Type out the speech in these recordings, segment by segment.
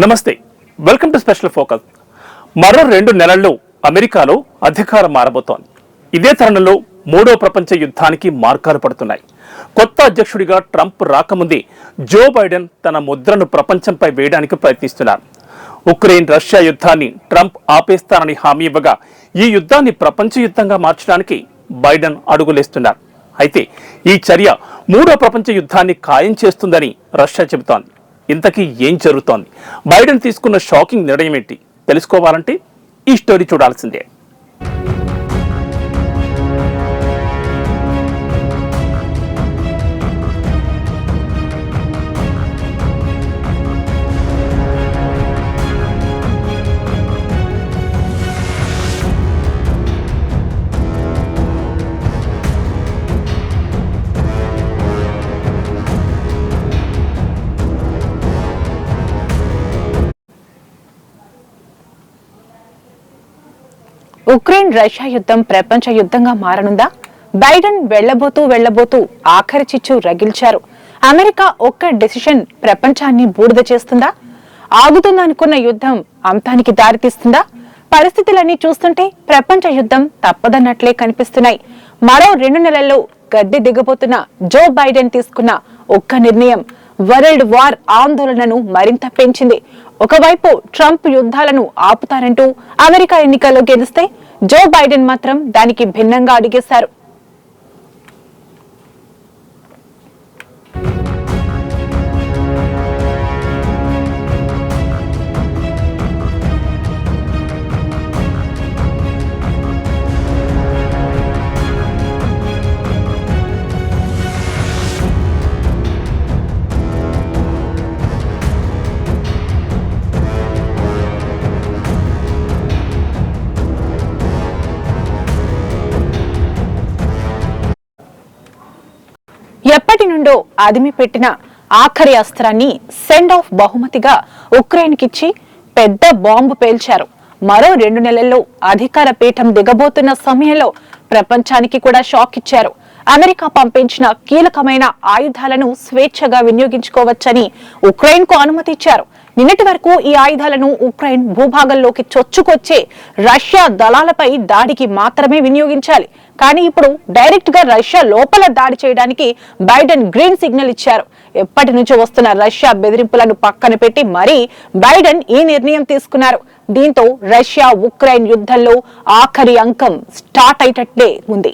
నమస్తే, welcome to special focus. మరో 2 నెలల్లో అమెరికాలో అధికారం మారబోతోంది. ఇదే తరుణంలో మూడో ప్రపంచ యుద్ధానికి మార్గాలు పడుతున్నాయి. కొత్త అధ్యక్షుడిగా ట్రంప్ రాకముందే జో బైడెన్ తన ముద్రను ప్రపంచంపై వేయడానికి ప్రయత్నిస్తున్నారు. ఉక్రెయిన్ రష్యా యుద్ధాన్ని ట్రంప్ ఆపేస్తానని హామీ ఇవ్వగా ఈ యుద్ధాన్ని ప్రపంచ యుద్ధంగా మార్చడానికి బైడెన్ అడుగులేస్తున్నారు. అయితే ఈ చర్య మూడో ప్రపంచ యుద్ధాన్ని ఖాయం చేస్తుందని రష్యా చెబుతోంది. ఇంతకీ ఏం జరుగుతోంది? బైడెన్ తీసుకున్న షాకింగ్ నిర్ణయం ఏంటి? తెలుసుకోవాలంటే ఈ స్టోరీ చూడాల్సిందే. ఉక్రెయిన్ రష్యా యుద్ధం ప్రపంచ యుద్ధంగా మారనుందా? బైడెన్ వెళ్లబోతూ ఆఖరి చిచ్చు రగిల్చారు. అమెరికా ఒక్క డెసిషన్ ప్రపంచాన్ని బూడిద చేస్తుందా? ఆగుతుందనుకున్న యుద్ధం అంతానికి దారితీస్తుందా? పరిస్థితులన్నీ చూస్తుంటే ప్రపంచ యుద్ధం తప్పదన్నట్లే కనిపిస్తున్నాయి. మరో 2 నెలల్లో గద్దె దిగబోతున్న జో బైడెన్ తీసుకున్న ఒక్క నిర్ణయం వరల్డ్ వార్ ఆందోళనను మరింత పెంచింది. ఒకవైపు ట్రంప్ యుద్ధాలను ఆపుతారంటూ అమెరికా ఎన్నికల్లో గెలిస్తే జో బైడెన్ మాత్రం దానికి భిన్నంగా అడిగేశారు. ఎప్పటి నుండో అదిమి పెట్టిన ఆఖరి అస్త్రాన్ని సెండ్ ఆఫ్ బహుమతిగా ఉక్రెయిన్ కిచ్చి పెద్ద బాంబు పేల్చారు. మరో 2 నెలల్లో అధికార పీఠం దిగబోతున్న సమయంలో ప్రపంచానికి కూడా షాక్ ఇచ్చారు. అమెరికా పంపించిన కీలకమైన ఆయుధాలను స్వేచ్ఛగా వినియోగించుకోవచ్చని ఉక్రెయిన్ కు అనుమతి ఇచ్చారు. నిన్నటి వరకు ఈ ఆయుధాలను ఉక్రెయిన్ భూభాగంలోకి చొచ్చుకొచ్చే రష్యా దళాలపై దాడికి మాత్రమే వినియోగించాలి. కానీ ఇప్పుడు డైరెక్ట్ గా రష్యా లోపల దాడి చేయడానికి బైడెన్ గ్రీన్ సిగ్నల్ ఇచ్చారు. ఎప్పటి నుంచో వస్తున్న రష్యా బెదిరింపులను పక్కన పెట్టి మరీ బైడెన్ ఈ నిర్ణయం తీసుకున్నారు. దీంతో రష్యా ఉక్రెయిన్ యుద్ధంలో ఆఖరి అంకం స్టార్ట్ అయ్యేటట్లే ఉంది.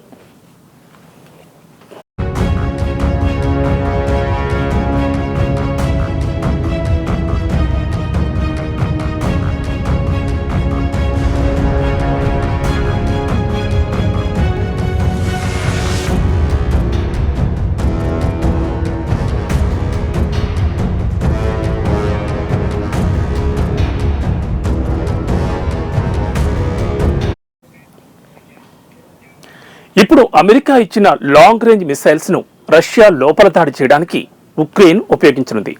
ఇప్పుడు అమెరికా ఇచ్చిన లాంగ్ రేంజ్ మిసైల్స్ ను రష్యా లోపల దాడి చేయడానికి ఉక్రెయిన్ ఉపయోగించనుంది.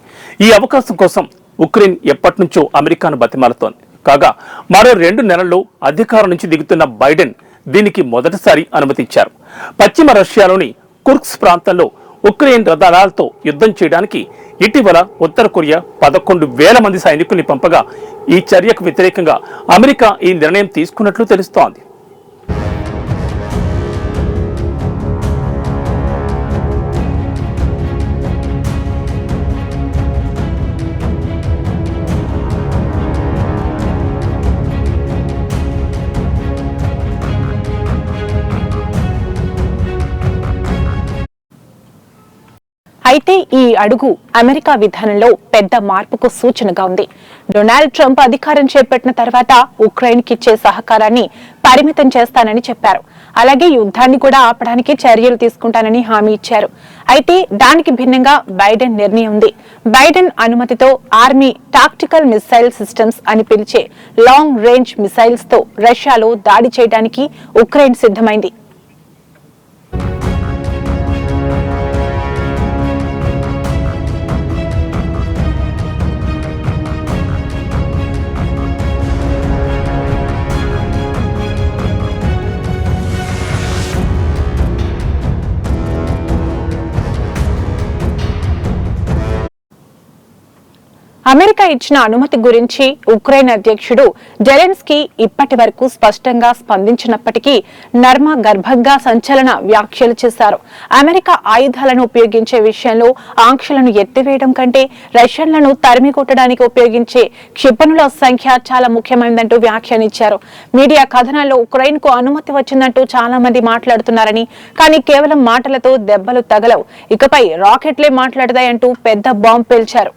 ఈ అవకాశం కోసం ఉక్రెయిన్ ఎప్పటి నుంచో అమెరికాను బతిమాలుతోంది. కాగా మరో 2 నెలల్లో అధికారం నుంచి దిగుతున్న బైడెన్ దీనికి మొదటిసారి అనుమతి ఇచ్చారు. పశ్చిమ రష్యాలోని కుర్స్క్ ప్రాంతంలో ఉక్రెయిన్ దళాలతో యుద్ధం చేయడానికి ఇటీవల ఉత్తర కొరియా 11,000 మంది సైనికుల్ని పంపగా ఈ చర్యకు వ్యతిరేకంగా అమెరికా ఈ నిర్ణయం తీసుకున్నట్లు తెలుస్తోంది. అయితే ఈ అడుగు అమెరికా విధానంలో పెద్ద మార్పుకు సూచనగా ఉంది. డొనాల్డ్ ట్రంప్ అధికారం చేపట్టిన తర్వాత ఉక్రెయిన్ కి ఇచ్చే సహకారాన్ని పరిమితం చేస్తానని చెప్పారు. అలాగే యుద్ధాన్ని కూడా ఆపడానికి చర్యలు తీసుకుంటానని హామీ ఇచ్చారు. అయితే దానికి భిన్నంగా బైడెన్ నిర్ణయం ఉంది. బైడెన్ అనుమతితో ఆర్మీ టాక్టికల్ మిసైల్ సిస్టమ్స్ అని పిలిచే లాంగ్ రేంజ్ మిసైల్స్ తో రష్యాలో దాడి చేయడానికి ఉక్రెయిన్ సిద్ధమైంది. అమెరికా ఇచ్చిన అనుమతి గురించి ఉక్రెయిన్ అధ్యక్షుడు జెలెన్స్కీ ఇప్పటి వరకు స్పష్టంగా స్పందించినప్పటికీ నర్మ గర్భంగా సంచలన వ్యాఖ్యలు చేశారు. అమెరికా ఆయుధాలను ఉపయోగించే విషయంలో ఆంక్షలను ఎత్తివేయడం కంటే రష్యన్లను తరిమి కొట్టడానికి ఉపయోగించే క్షిపణుల సంఖ్య చాలా ముఖ్యమైనదంటూ వ్యాఖ్యానించారు. మీడియా కథనాల్లో ఉక్రెయిన్ కు అనుమతి వచ్చిందంటూ చాలా మంది మాట్లాడుతున్నారని, కానీ కేవలం మాటలతో దెబ్బలు తగలవు, ఇకపై రాకెట్లే మాట్లాడతాయంటూ పెద్ద బాంబు పేల్చారు.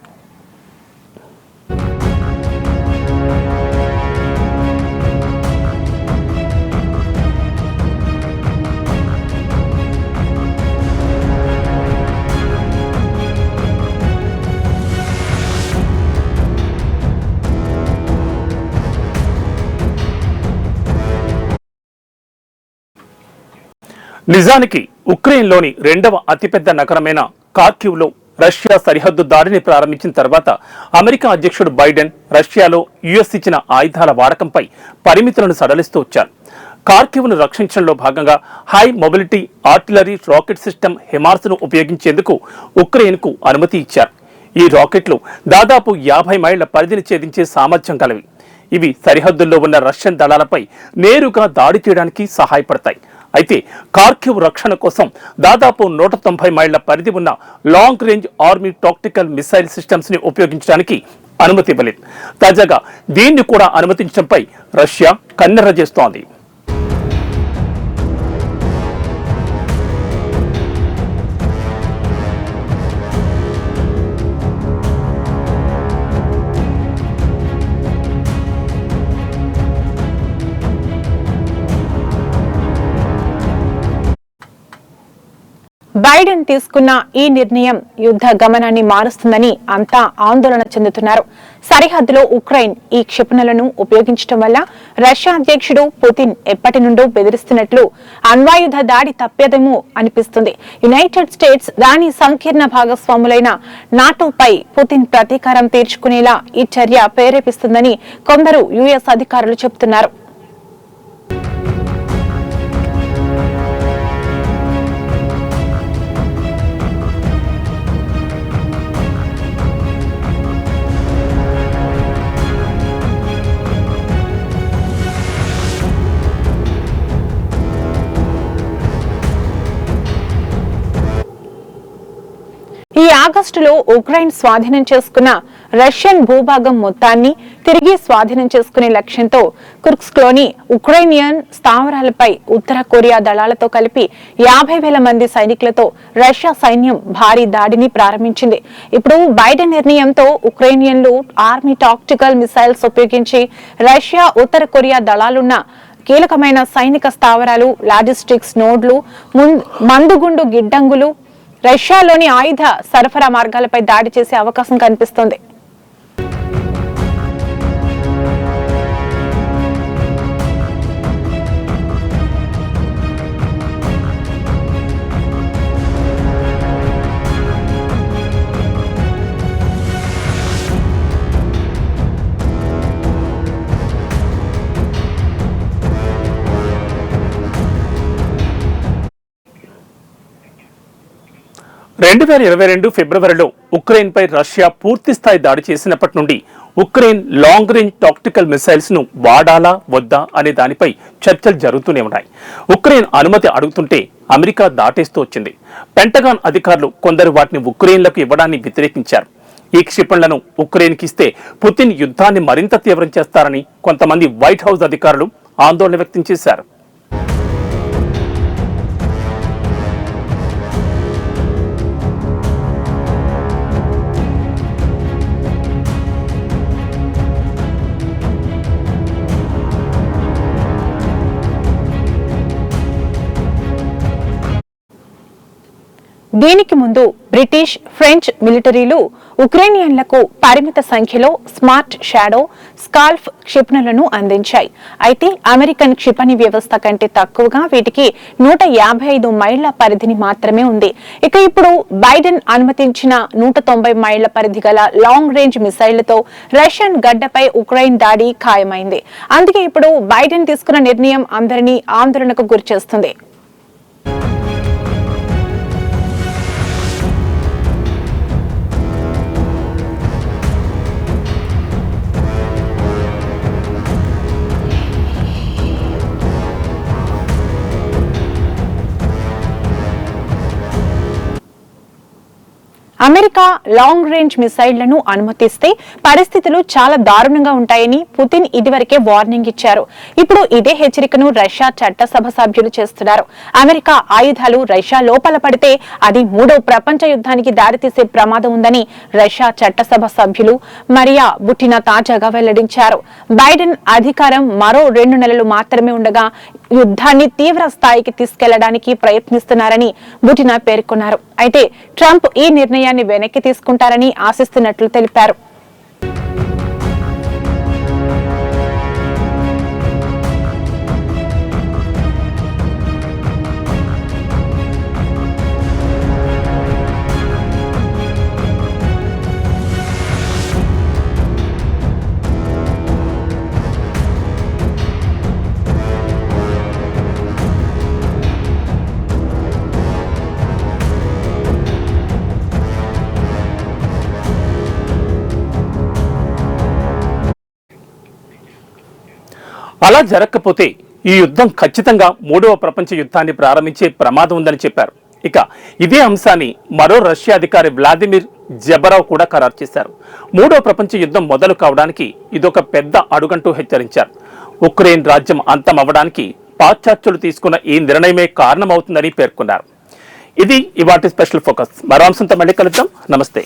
నిజానికి ఉక్రెయిన్లోని రెండవ అతిపెద్ద నగరమైన కార్కివ్లో రష్యా సరిహద్దు దాడిని ప్రారంభించిన తర్వాత అమెరికా అధ్యక్షుడు బైడెన్ రష్యాలో యుఎస్ ఇచ్చిన ఆయుధాల వాడకంపై పరిమితులను సడలిస్తూ వచ్చారు. కార్కివ్ను రక్షించడంలో భాగంగా high mobility artillery rocket system హెమార్స్ను ఉపయోగించేందుకు ఉక్రెయిన్కు అనుమతి ఇచ్చారు. ఈ రాకెట్లు దాదాపు 50 మైళ్ల పరిధిని ఛేదించే సామర్థ్యం కలవి. ఇవి సరిహద్దుల్లో ఉన్న రష్యన్ దళాలపై నేరుగా దాడి చేయడానికి సహాయపడతాయి. అయితే కార్కివ్ రక్షణ కోసం దాదాపు 190 మైళ్ల పరిధి ఉన్న long range army tactical missile systems ని ఉపయోగించడానికి అనుమతి ఇవ్వలేదు. తాజాగా దీన్ని కూడా అనుమతించడంపై రష్యా కన్నెర్ర చేస్తోంది. బైడెన్ తీసుకున్న ఈ నిర్ణయం యుద్ధ గమనాన్ని మారుస్తుందని అంతా ఆందోళన చెందుతున్నారు. సరిహద్దులో ఉక్రెయిన్ ఈ క్షిపణులను ఉపయోగించడం వల్ల రష్యా అధ్యక్షుడు పుతిన్ ఎప్పటి నుండో బెదిరిస్తున్నట్లు అణ్వాయుధ దాడి తప్పేదేమో అనిపిస్తుంది. యునైటెడ్ స్టేట్స్ దాని సంకీర్ణ భాగస్వాములైన నాటోపై పుతిన్ ప్రతీకారం తీర్చుకునేలా ఈ చర్య ప్రేరేపిస్తుందని కొందరు యుఎస్ అధికారులు చెబుతున్నారు. ఈ ఆగస్టులో ఉక్రెయిన్ స్వాధీనం చేసుకున్న రష్యన్ భూభాగం మొత్తాన్ని తిరిగి స్వాధీనం చేసుకునే లక్ష్యంతో కుర్స్క్లోని ఉక్రెయినియన్ స్థావరాలపై ఉత్తర కొరియా దళాలతో కలిపి 50,000 మంది సైనికులతో రష్యా సైన్యం భారీ దాడిని ప్రారంభించింది. ఇప్పుడు బైడెన్ నిర్ణయంతో ఉక్రెయినియన్లు ఆర్మీ టాక్టికల్ మిసైల్స్ ఉపయోగించి రష్యా ఉత్తర కొరియా దళాలున్న కీలకమైన సైనిక స్థావరాలు, లాజిస్టిక్స్ నోడ్లు, మందుగుండు గిడ్డంగులు, రష్యాలోని ఆయుధ సరఫరా మార్గాలపై దాడి చేసే అవకాశం కనిపిస్తోంది. ఫిబ్రవరిలో ఉక్రెయిన్పై రష్యా పూర్తిస్థాయి దాడి చేసినప్పటి నుండి Ukraine long range tactical missiles ను వాడాలా వద్దా అనే దానిపై చర్చలు జరుగుతూనే ఉన్నాయి. ఉక్రెయిన్ అనుమతి అడుగుతుంటే అమెరికా దాటేస్తూ వచ్చింది. పెంటగాన్ అధికారులు కొందరు వాటిని ఉక్రెయిన్లకు ఇవ్వడాన్ని వ్యతిరేకించారు. ఈ క్షిపణులను ఉక్రెయిన్కి ఇస్తే పుతిన్ యుద్ధాన్ని మరింత తీవ్రం చేస్తారని కొంతమంది వైట్ హౌస్ అధికారులు ఆందోళన వ్యక్తం చేశారు. దీనికి ముందు బ్రిటిష్, ఫ్రెంచ్ మిలిటరీలు ఉక్రెయినియన్లకు పరిమిత సంఖ్యలో స్మార్ట్ షాడో, స్కాల్ఫ్ క్షిపణులను అందించాయి. అయితే అమెరికన్ క్షిపణి వ్యవస్థ కంటే తక్కువగా వీటికి 155 మైళ్ల పరిధిని మాత్రమే ఉంది. ఇక ఇప్పుడు బైడెన్ అనుమతించిన 190 మైళ్ల పరిధి గల లాంగ్ రేంజ్ మిసైళ్లతో రష్యన్ గడ్డపై ఉక్రెయిన్ దాడి ఖాయమైంది. అందుకే ఇప్పుడు బైడెన్ తీసుకున్న నిర్ణయం అందరినీ ఆందోళనకు గురిచేస్తుంది. అమెరికా లాంగ్ రేంజ్ మిసైళ్లను అనుమతిస్తే పరిస్థితులు చాలా దారుణంగా ఉంటాయని పుతిన్ ఇదివరకే వార్నింగ్ ఇచ్చారు. ఇప్పుడు ఇదే హెచ్చరికను రష్యా చట్టసభ సభ్యులు చేస్తున్నారు. అమెరికా ఆయుధాలు రష్యా లోపల పడితే అది మూడో ప్రపంచ యుద్ధానికి దారితీసే ప్రమాదం ఉందని రష్యా చట్టసభ సభ్యులు మరియా బుటినా తాజాగా వెల్లడించారు. బైడెన్ అధికారం మరో 2 నెలలు మాత్రమే ఉండగా యుద్ధాన్ని తీవ్ర స్థాయికి తీసుకెళ్లడానికి ప్రయత్నిస్తున్నారని బుటినా పేర్కొన్నారు. అయితే ట్రంప్ ఈ నిర్ణయాన్ని వెనక్కి తీసుకుంటారని ఆశిస్తున్నట్లు తెలిపారు. అలా జరగకపోతే ఈ యుద్ధం ఖచ్చితంగా మూడవ ప్రపంచ యుద్ధాన్ని ప్రారంభించే ప్రమాదం ఉందని చెప్పారు. ఇక ఇదే అంశాన్ని మరో రష్యా అధికారి వ్లాదిమిర్ జబరావ్ కూడా ఖరారు చేశారు. మూడవ ప్రపంచ యుద్ధం మొదలు కావడానికి ఇదొక పెద్ద అడుగంటూ హెచ్చరించారు. ఉక్రెయిన్ రాజ్యం అంతం అవ్వడానికి పాశ్చాత్యులు తీసుకున్న ఈ నిర్ణయమే కారణమవుతుందని పేర్కొన్నారు. ఇది ఇవాటి స్పెషల్ ఫోకస్. మరో అంశంతో మళ్ళీ కలుద్దాం. నమస్తే.